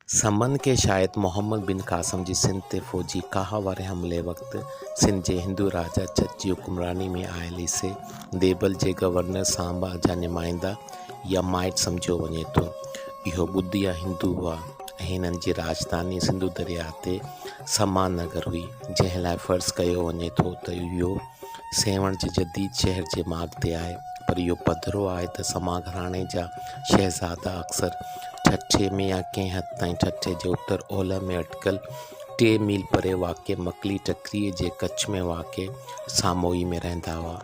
समन के शायद मोहम्मद बिन कासिम जी सिंध ते फ़ौजी काहा वारे हमले वक़्तु सिंध जे हिंदू राजा जज जी हुक्मरानी में आयल हिसे देबल जे गवर्नर सांबा जा नुमाइंदा या माइट सम्झियो वञे थो। इहो ॿुधिया हिंदू हुआ ऐं हिननि जी राजधानी सिंधु दरिया ते समा नगर हुई, जंहिं लाइ फ़र्ज़ु कयो वञे थो त इहो सेवण जे जदीद शहर जे माॻ ते आहे। पर इहो पधिरो आहे त समा घराणे जा शहज़ादा अक्सर ठठे में या कंहिं हद ताईं ठठे जे उत्तर ओलह में अटकल 3 मील परे वाक़े मकली टकरीअ जे कच्छ में वाक़े सामोई में रहंदा हुआ।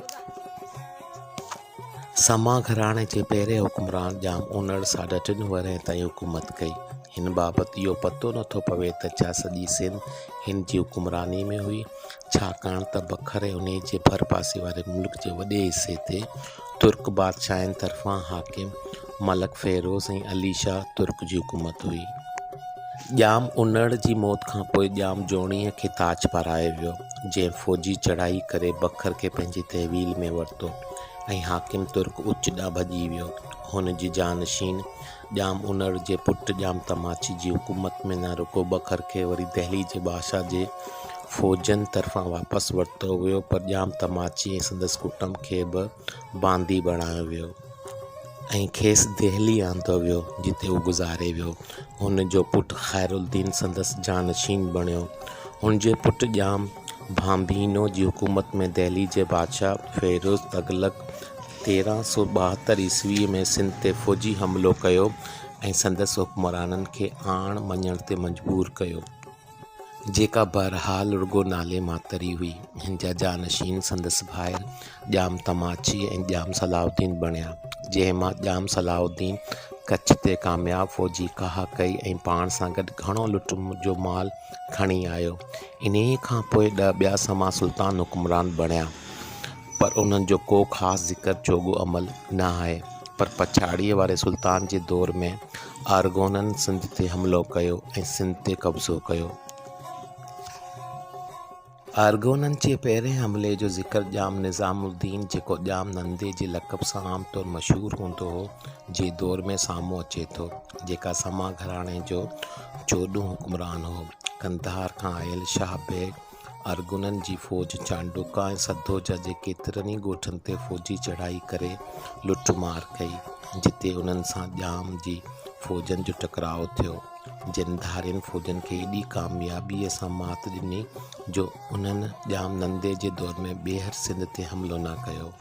समा घराणे जे पहिरें हुक्मरान ॼाम उनड़ 3.5 वरह ताईं हुकूमत कई। हिन बाबति इहो पतो नथो पवे त छा सॼी सिंध हिन जी हुक्मरानी में हुई, छाकाणि त बखर ऐं उन जे भर पासे वारे मुल्क जे वॾे हिसे ते तुर्क बादशाहनि तरफ़ां हाकिम मलक फ़ेरोज़ ऐं अली शाह तुर्क जी हुकूमत हुई। ॼाम उनड़ जी मौत खां पोइ ॼाम जोणीअ खे ताज पारायो वियो, जंहिं फ़ौजी चढ़ाई करे बखर खे पंहिंजी तहवील में वरितो ऐं हाकिम तुर्क उच ॾांहुं भॼी वियो। हुन जी जानशीन ॼाम उनड़ जे पुटु ॼाम तमाची जी हुकूमत में न रुको बखर खे वरी दहली जे बादशाह जे फ़ौजनि तरफ़ां वापसि वरितो वियो, पर ॼाम तमाची ऐं संदसि कुटुंब खे बि बांदी बणायो वियो ऐं खेसि दहली आंदो वियो, जिते उहो गुज़ारे वियो। हुन जो पुटु ख़ैरुद्दीन संदसि जानशीन बणियो। हुन जे पुटु ॼाम भांबीनो जी हुकूमत में दहली जे बादशाह फ़ेरोज़ तुग़लक़ 1372 ईस्वी में सिंध ते फ़ौजी हमिलो कयो ऐं संदसि हुक्मराननि खे आण मञण ते मजबूर कयो, जेका बहरहाल रुगो नाले मातरी हुई। हिन जा जानशीन संदसि भाइर ॼाम तमाची ऐं ॼाम सलाउद्दीन बणिया, जंहिं मां ॼाम सलाउद्दीन कच्छ ते कामयाब फ़ौजी काहा कई ऐं पाण सां गॾु घणो लुट जो माल खणी आयो। इन्हे खां पोइ 10 ॿिया समा सुल्तान हुक्मरान बणिया, पर उन्हनि जो को ख़ासि ज़िक्र जोॻो अमल न आहे। पर पछाड़ीअ वारे सुल्तान जे दौर में अरगोननि सिंध ते हमिलो कयो ऐं सिंध ते कब्ज़ो कयो। अरगोननि जे पहिरें हमले जो ज़िक्र ॼाम निज़ामुद्दीन, जेको ॼाम नंदे जे लक़ब सां आमतौरु मशहूरु हूंदो हो, जे दौर में साम्हूं अचे थो, जेका समा घराणे जो 14हों हुक्मरान हो। कंधार खां आयल शाह बेग अरगोननि जी फ़ौज चांडोका ऐं सद्धोजा जे केतिरनि ई ॻोठनि ते फ़ौजी चढ़ाई करे लुटमार कई, जिते उन्हनि सां ॼाम जी फ़ौजनि जो टकराउ थियो। जिन धारियुनि फ़ौजनि खे एॾी कामयाबीअ सां मात ॾिनी जो उन्हनि ॼाम नंदे जे दौर में ॿीहर सिंध ते हमिलो न कयो।